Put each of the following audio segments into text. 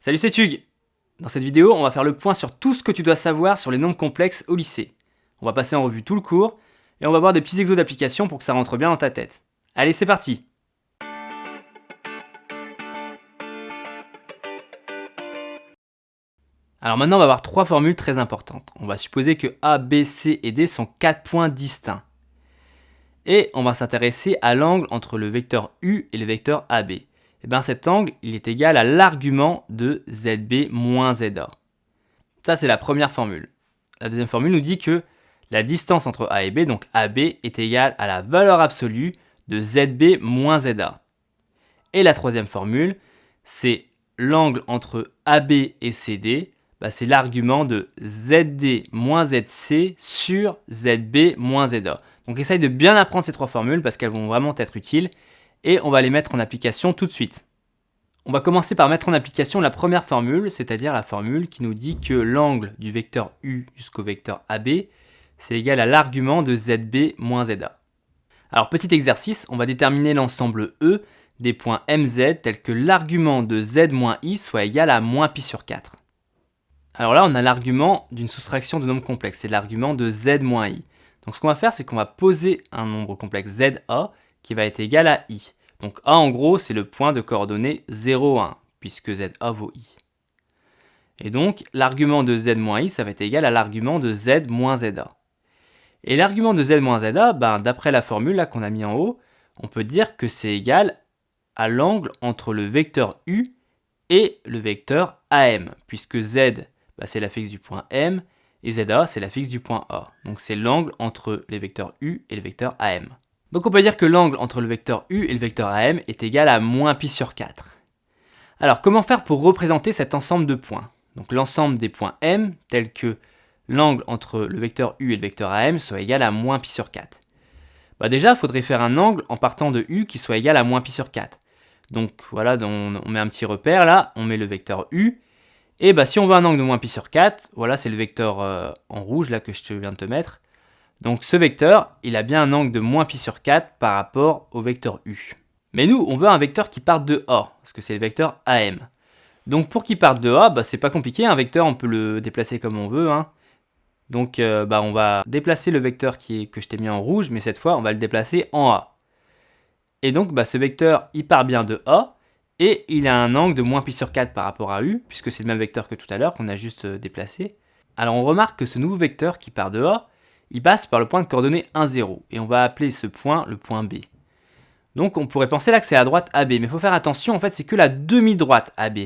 Salut, c'est Tug. Dans cette vidéo, on va faire le point sur tout ce que tu dois savoir sur les nombres complexes au lycée. On va passer en revue tout le cours et on va voir des petits exos d'application pour que ça rentre bien dans ta tête. Allez, c'est parti. Alors maintenant, on va voir trois formules très importantes. On va supposer que A, B, C et D sont 4 points distincts. Et on va s'intéresser à l'angle entre le vecteur U et le vecteur AB. Et bien cet angle, il est égal à l'argument de ZB moins ZA. Ça, c'est la première formule. La deuxième formule nous dit que la distance entre A et B, donc AB, est égale à la valeur absolue de ZB moins ZA. Et la troisième formule, c'est l'angle entre AB et CD, c'est l'argument de ZD moins ZC sur ZB moins ZA. Donc essaye de bien apprendre ces trois formules parce qu'elles vont vraiment être utiles. Et on va les mettre en application tout de suite. On va commencer par mettre en application la première formule, c'est-à-dire la formule qui nous dit que l'angle du vecteur U jusqu'au vecteur AB, c'est égal à l'argument de ZB moins ZA. Alors petit exercice, on va déterminer l'ensemble E des points MZ tels que l'argument de Z moins I soit égal à moins pi sur 4. Alors là, on a l'argument d'une soustraction de nombres complexes, c'est l'argument de Z moins I. Donc ce qu'on va faire, c'est qu'on va poser un nombre complexe ZA qui va être égal à I. Donc A en gros c'est le point de coordonnées 0, 1, puisque ZA vaut I. Et donc l'argument de Z moins I, ça va être égal à l'argument de Z moins ZA. Et l'argument de Z moins ZA, d'après la formule là qu'on a mis en haut, on peut dire que c'est égal à l'angle entre le vecteur U et le vecteur AM, puisque Z c'est la fixe du point M, et ZA c'est la fixe du point A. Donc c'est l'angle entre les vecteurs U et le vecteur AM. Donc on peut dire que l'angle entre le vecteur U et le vecteur AM est égal à moins pi sur 4. Alors comment faire pour représenter cet ensemble de points? Donc l'ensemble des points M, tel que l'angle entre le vecteur U et le vecteur AM soit égal à moins pi sur 4. Déjà, il faudrait faire un angle en partant de U qui soit égal à moins pi sur 4. Donc voilà, on met un petit repère là, on met le vecteur U. Et si on veut un angle de moins pi sur 4, voilà, c'est le vecteur en rouge là que je viens de te mettre. Donc ce vecteur, il a bien un angle de moins pi sur 4 par rapport au vecteur U. Mais nous, on veut un vecteur qui parte de A, parce que c'est le vecteur AM. Donc pour qu'il parte de A, c'est pas compliqué, un vecteur on peut le déplacer comme on veut. Donc on va déplacer le vecteur que je t'ai mis en rouge, mais cette fois on va le déplacer en A. Et donc ce vecteur, il part bien de A, et il a un angle de moins pi sur 4 par rapport à U, puisque c'est le même vecteur que tout à l'heure qu'on a juste déplacé. Alors on remarque que ce nouveau vecteur qui part de A, il passe par le point de coordonnées 1, 0, et on va appeler ce point le point B. Donc on pourrait penser là que c'est la droite AB, mais il faut faire attention, en fait c'est que la demi-droite AB.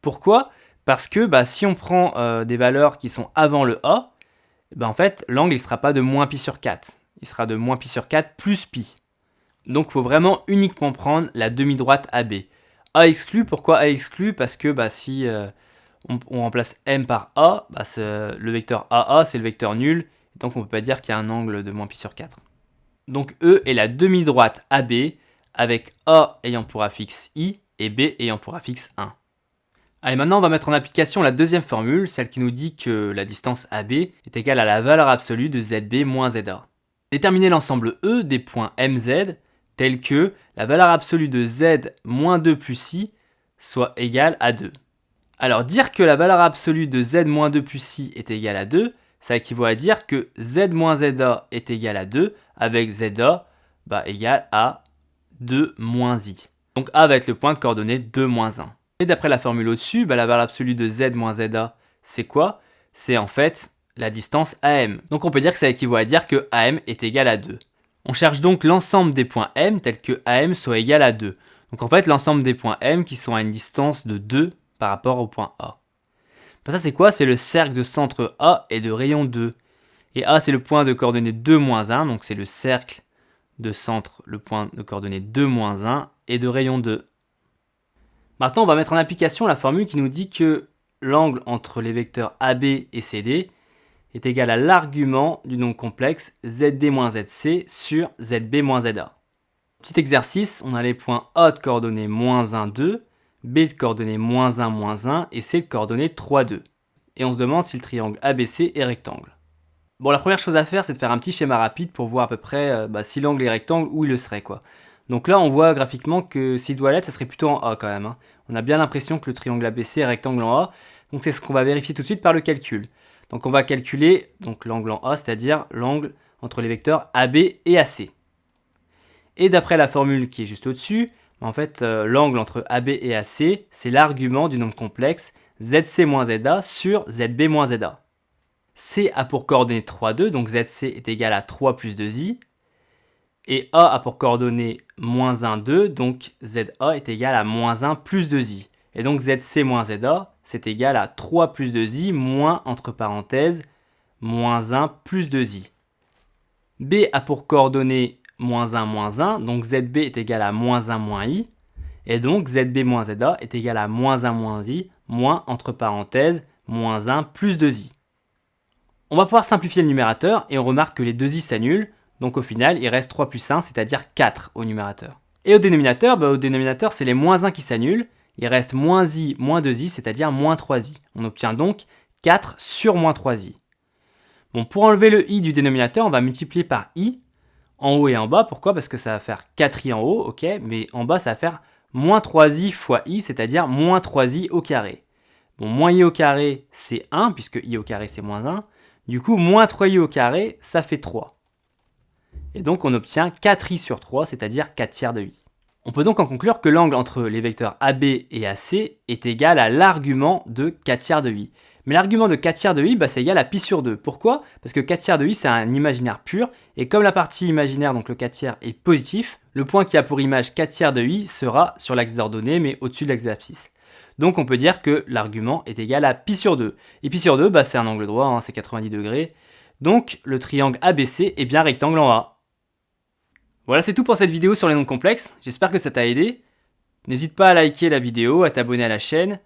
Pourquoi? Parce que si on prend des valeurs qui sont avant le A, en fait l'angle il ne sera pas de moins pi sur 4, il sera de moins pi sur 4 plus pi. Donc il faut vraiment uniquement prendre la demi-droite AB. A exclu, pourquoi A exclu? Parce que si on remplace M par A, le vecteur AA c'est le vecteur nul, donc on ne peut pas dire qu'il y a un angle de moins pi sur 4. Donc E est la demi-droite AB avec A ayant pour affixe I et B ayant pour affixe 1. Allez, maintenant on va mettre en application la deuxième formule, celle qui nous dit que la distance AB est égale à la valeur absolue de ZB moins ZA. Déterminer l'ensemble E des points MZ tel que la valeur absolue de Z moins 2 plus I soit égale à 2. Alors dire que la valeur absolue de Z moins 2 plus I est égale à 2, ça équivaut à dire que Z moins ZA est égal à 2 avec ZA égal à 2 moins I. Donc A va être le point de coordonnées 2 moins 1. Et d'après la formule au-dessus, la valeur absolue de Z moins ZA, c'est quoi? C'est en fait la distance AM. Donc on peut dire que ça équivaut à dire que AM est égal à 2. On cherche donc l'ensemble des points M tels que AM soit égal à 2. Donc en fait l'ensemble des points M qui sont à une distance de 2 par rapport au point A. Ça c'est quoi? C'est le cercle de centre A et de rayon 2. Et A c'est le point de coordonnées 2, moins 1, donc c'est le cercle de centre, le point de coordonnées 2, moins 1 et de rayon 2. Maintenant on va mettre en application la formule qui nous dit que l'angle entre les vecteurs AB et CD est égal à l'argument du nombre complexe ZD moins ZC sur ZB moins ZA. Petit exercice, on a les points A de coordonnées moins 1, 2, B de coordonnées moins 1 et C de coordonnées 3, 2. Et on se demande si le triangle ABC est rectangle. Bon, la première chose à faire, c'est de faire un petit schéma rapide pour voir à peu près si l'angle est rectangle, où il le serait, quoi. Donc là, on voit graphiquement que s'il doit l'être, ça serait plutôt en A quand même. on a bien l'impression que le triangle ABC est rectangle en A. Donc c'est ce qu'on va vérifier tout de suite par le calcul. Donc on va calculer l'angle en A, c'est-à-dire l'angle entre les vecteurs AB et AC. Et d'après la formule qui est juste au-dessus, en fait, l'angle entre AB et AC, c'est l'argument du nombre complexe ZC moins ZA sur ZB moins ZA. C a pour coordonnée 3, 2, donc ZC est égal à 3 plus 2i. Et A a pour coordonnée moins 1, 2, donc ZA est égal à moins 1 plus 2i. Et donc ZC moins ZA, c'est égal à 3 plus 2i moins, entre parenthèses, moins 1 plus 2i. B a pour coordonnée moins 1, donc ZB est égal à moins 1 moins i. Et donc ZB moins ZA est égal à moins 1 moins i, moins, entre parenthèses, moins 1 plus 2i. On va pouvoir simplifier le numérateur et on remarque que les 2i s'annulent. Donc au final, il reste 3 plus 1, c'est-à-dire 4 au numérateur. Et au dénominateur, c'est les moins 1 qui s'annulent. Il reste moins i moins 2i, c'est-à-dire moins 3i. On obtient donc 4 sur moins 3i. Bon, pour enlever le i du dénominateur, on va multiplier par i en haut et en bas. Pourquoi? Parce que ça va faire 4i en haut, ok, mais en bas, ça va faire moins 3i fois i, c'est-à-dire moins 3i au carré. Bon, moins i au carré, c'est 1, puisque i au carré, c'est moins 1. Du coup, moins 3i au carré, ça fait 3. Et donc, on obtient 4i sur 3, c'est-à-dire 4 tiers de i. On peut donc en conclure que l'angle entre les vecteurs AB et AC est égal à l'argument de 4 tiers de i. Mais l'argument de 4 tiers de i, c'est égal à pi sur 2. Pourquoi? Parce que 4 tiers de i, c'est un imaginaire pur. Et comme la partie imaginaire, donc le 4 tiers, est positif, le point qui a pour image 4 tiers de i sera sur l'axe d'ordonnée, mais au-dessus de l'axe d'abscisse. Donc on peut dire que l'argument est égal à pi sur 2. Et pi sur 2, c'est un angle droit, c'est 90 degrés. Donc le triangle ABC est bien rectangle en A. Voilà, c'est tout pour cette vidéo sur les nombres complexes. J'espère que ça t'a aidé. N'hésite pas à liker la vidéo, à t'abonner à la chaîne.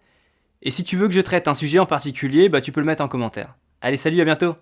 Et si tu veux que je traite un sujet en particulier, tu peux le mettre en commentaire. Allez, salut, à bientôt!